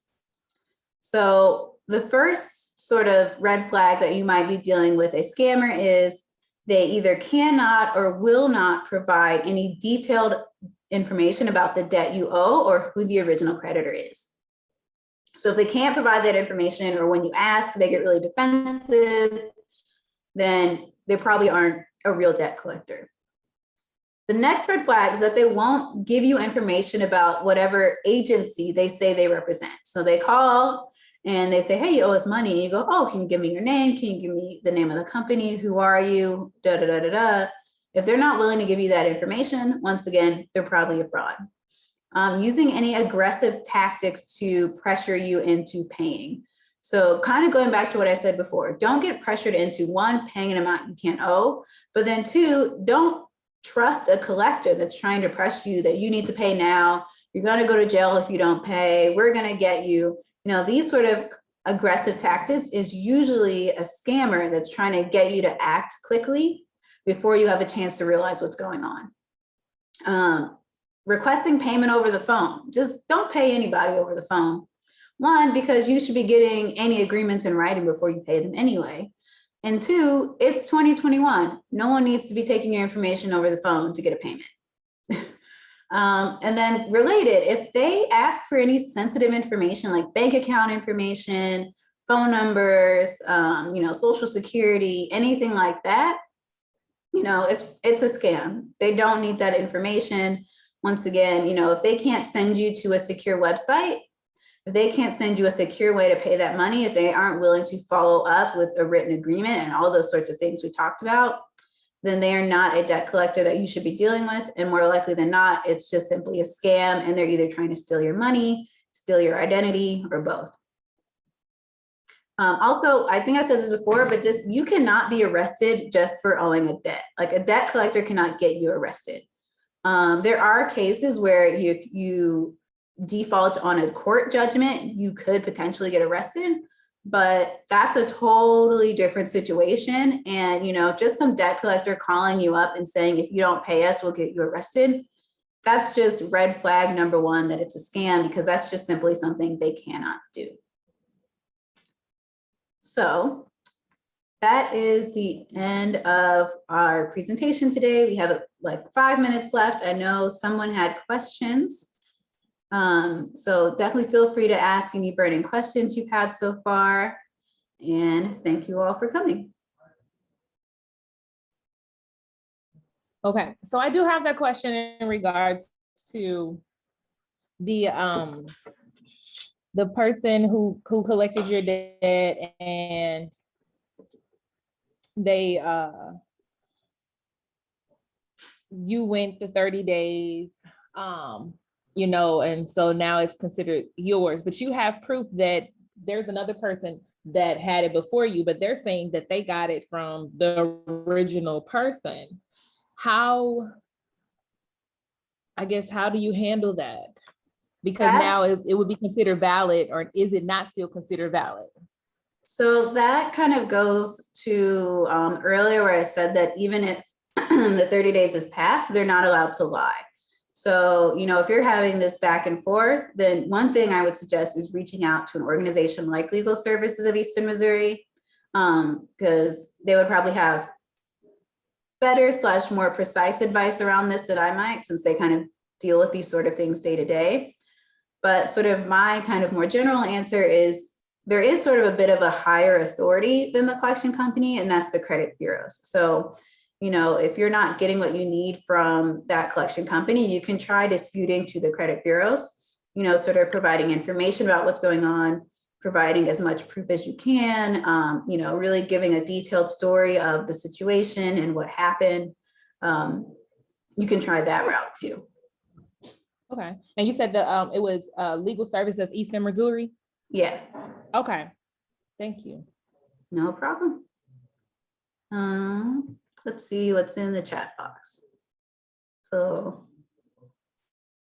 So the first sort of red flag that you might be dealing with a scammer is they either cannot or will not provide any detailed information about the debt you owe or who the original creditor is. So if they can't provide that information, or when you ask, they get really defensive, then they probably aren't a real debt collector. The next red flag is that they won't give you information about whatever agency they say they represent. So they call and they say, hey, you owe us money. And you go, oh, can you give me your name? Can you give me the name of the company? Who are you? Da, da, da, da, da. If they're not willing to give you that information, once again, they're probably a fraud. Using any aggressive tactics to pressure you into paying. So kind of going back to what I said before, don't get pressured into one, paying an amount you can't owe, but then two, don't trust a collector that's trying to pressure you that you need to pay now. You're going to go to jail if you don't pay. We're going to get you. You know, these sort of aggressive tactics is usually a scammer that's trying to get you to act quickly before you have a chance to realize what's going on. Requesting payment over the phone. Just don't pay anybody over the phone. One, because you should be getting any agreements in writing before you pay them anyway. And two, it's 2021. No one needs to be taking your information over the phone to get a payment. And then related, if they ask for any sensitive information like bank account information, phone numbers, social security, anything like that, it's a scam. They don't need that information. Once again, if they can't send you to a secure website, if they can't send you a secure way to pay that money, if they aren't willing to follow up with a written agreement and all those sorts of things we talked about, then they are not a debt collector that you should be dealing with. And more likely than not, it's just simply a scam, and they're either trying to steal your money, steal your identity, or both. Also, I think I said this before, but just you cannot be arrested just for owing a debt. Like a debt collector cannot get you arrested. There are cases where if you default on a court judgment, you could potentially get arrested, but that's a totally different situation. And, just some debt collector calling you up and saying, if you don't pay us, we'll get you arrested. That's just red flag number one, that it's a scam, because that's just simply something they cannot do. So that is the end of our presentation today. We have like 5 minutes left. I know someone had questions. So definitely feel free to ask any burning questions you've had so far. And thank you all for coming. Okay, so I do have that question in regards to the person who collected your debt, and they you went to 30 days, and so now it's considered yours, but you have proof that there's another person that had it before you, but they're saying that they got it from the original person. How do you handle that? Because now it would be considered valid, or is it not still considered valid? So that kind of goes to earlier where I said that even if the 30 days has passed, they're not allowed to lie. So, if you're having this back and forth, then one thing I would suggest is reaching out to an organization like Legal Services of Eastern Missouri, because they would probably have better / more precise advice around this than I might, since they kind of deal with these sort of things day to day. But sort of my kind of more general answer is there is sort of a bit of a higher authority than the collection company, and that's the credit bureaus. So, if you're not getting what you need from that collection company, you can try disputing to the credit bureaus, sort of providing information about what's going on, providing as much proof as you can, really giving a detailed story of the situation and what happened. You can try that route too. Okay. And you said that it was Legal Service of Eastern Missouri? Yeah. Okay. Thank you. No problem. Let's see what's in the chat box. So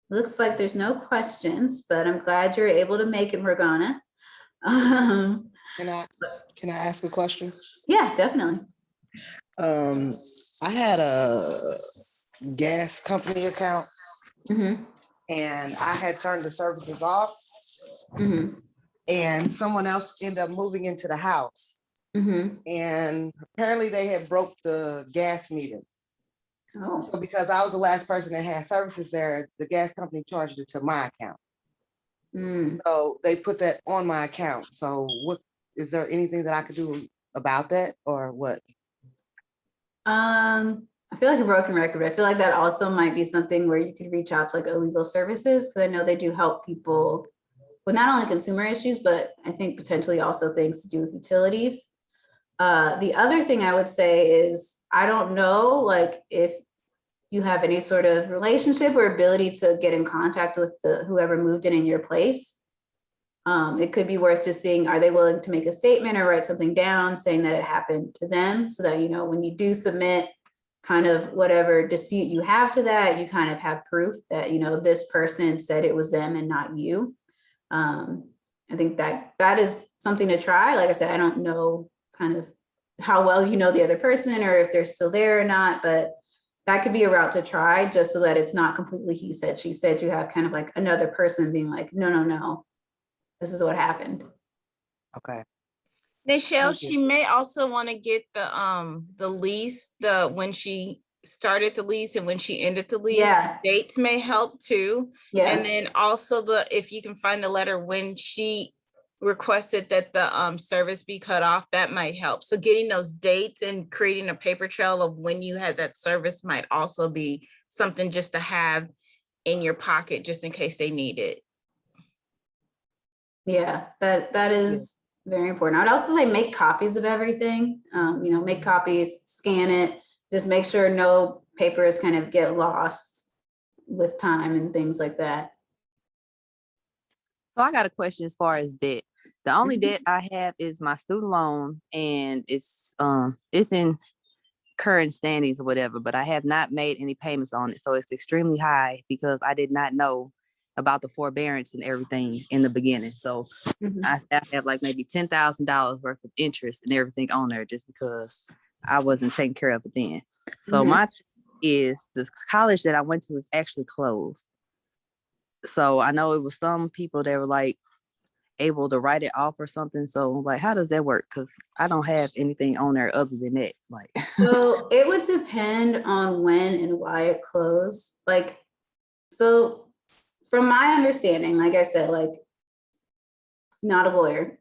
looks like there's no questions, but I'm glad you're able to make it, Morgana. Can I ask a question? Yeah, definitely. I had a gas company account Mm-hmm. and I had turned the services off, Mm-hmm. and someone else ended up moving into the house. Mm-hmm. And apparently they had broke the gas meter. Oh. So because I was the last person that had services there, the gas company charged it to my account. Mm. So they put that on my account. So what, is there anything that I could do about that or what? I feel like a broken record, but I feel like that also might be something where you could reach out to like illegal services, because I know they do help people with not only consumer issues, but I think potentially also things to do with utilities. The other thing I would say is, I don't know, like if you have any sort of relationship or ability to get in contact with the whoever moved in your place. It could be worth just seeing, are they willing to make a statement or write something down saying that it happened to them, so that, you know, when you do submit kind of whatever dispute you have to that, you kind of have proof that, you know, this person said it was them and not you. I think that that is something to try. Like I said, I don't know kind of how well you know the other person or if they're still there or not, but that could be a route to try, just so that it's not completely he said, she said. You have kind of like another person being like, no, no, no, this is what happened. Okay. Nichelle, Thank you. she may also want to get the lease, when she started the lease and when she ended the lease. Yeah. Dates may help too. Yeah. And then also if you can find the letter when she requested that the service be cut off, that might help. So getting those dates and creating a paper trail of when you had that service might also be something just to have in your pocket, just in case they need it. Yeah, that is very important. I would also say make copies of everything. You know, make copies, scan it, just make sure no papers kind of get lost with time and things like that. So I got a question as far as debt. The only Mhm. debt I have is my student loan, and it's in current standings or whatever, but I have not made any payments on it. So it's extremely high because I did not know about the forbearance and everything in the beginning. So Mhm. I have like maybe $10,000 worth of interest and everything on there just because I wasn't taking care of it then. So Mhm. my thing is the college that I went to is actually closed. So I know it was some people that were like able to write it off or something. So like, how does that work? Because I don't have anything on there other than that. Like, So it would depend on when and why it closed. Like, so from my understanding, like I said, like, not a lawyer,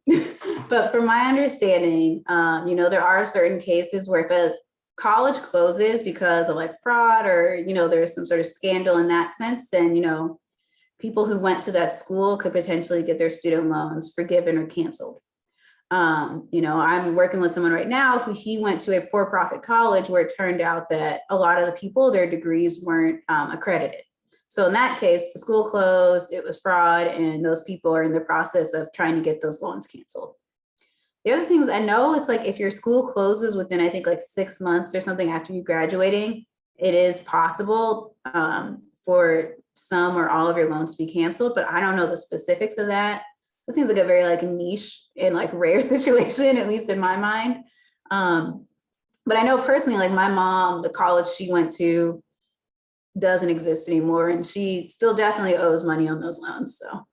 but from my understanding, you know, there are certain cases where if a college closes because of like fraud or, you know, there's some sort of scandal in that sense, then, you know, people who went to that school could potentially get their student loans forgiven or canceled. You know, I'm working with someone right now who he went to a for-profit college where it turned out that a lot of the people, their degrees weren't accredited. So in that case, the school closed, it was fraud, and those people are in the process of trying to get those loans canceled. The other things I know, it's like if your school closes within, I think like 6 months or something after you graduating, it is possible for some or all of your loans to be canceled, but I don't know the specifics of that. It seems like a very like niche and like rare situation, at least in my mind. But I know personally, like my mom, the college she went to doesn't exist anymore, and she still definitely owes money on those loans. So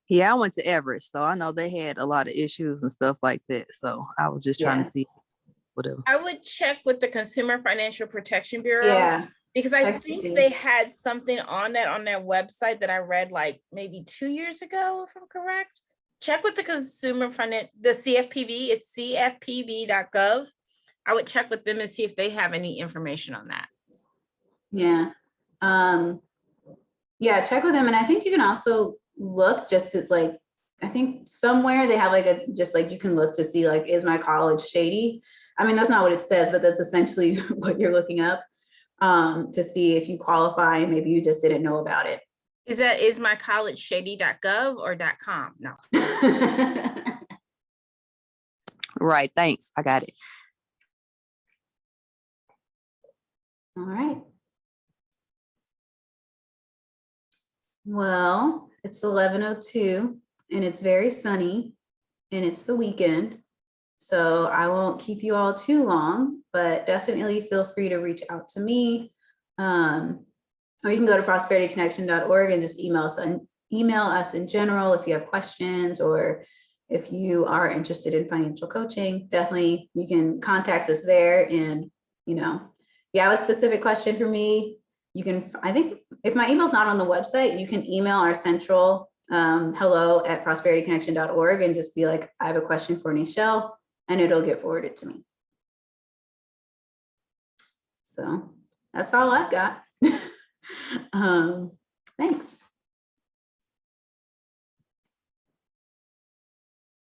yeah, I went to Everest, so I know they had a lot of issues and stuff like that. So I was just trying yeah, to see whatever. I would check with the Consumer Financial Protection Bureau. yeah, Because I I think see. they had something on their website that I read like maybe 2 years ago, if I'm correct. Check with the the CFPB, it's cfpb.gov. I would check with them and see if they have any information on that. Yeah. Yeah, check with them. And I think you can also look just, it's like, I think somewhere they have like a, just like you can look to see like, is my college shady? I mean, that's not what it says, but that's essentially what you're looking up to see if you qualify and maybe you just didn't know about it. Is my college shady.gov or .com? No. Right. Thanks. I got it. All right. Well, it's 11:02 and it's very sunny and it's the weekend. So I won't keep you all too long, but definitely feel free to reach out to me. Or you can go to prosperityconnection.org and just email us in general if you have questions, or if you are interested in financial coaching. Definitely you can contact us there. And if you have a specific question for me, you can, I think if my email's not on the website, you can email our central hello@prosperityconnection.org and just be like, I have a question for Nichelle, and it'll get forwarded to me. So that's all I've got. Thanks.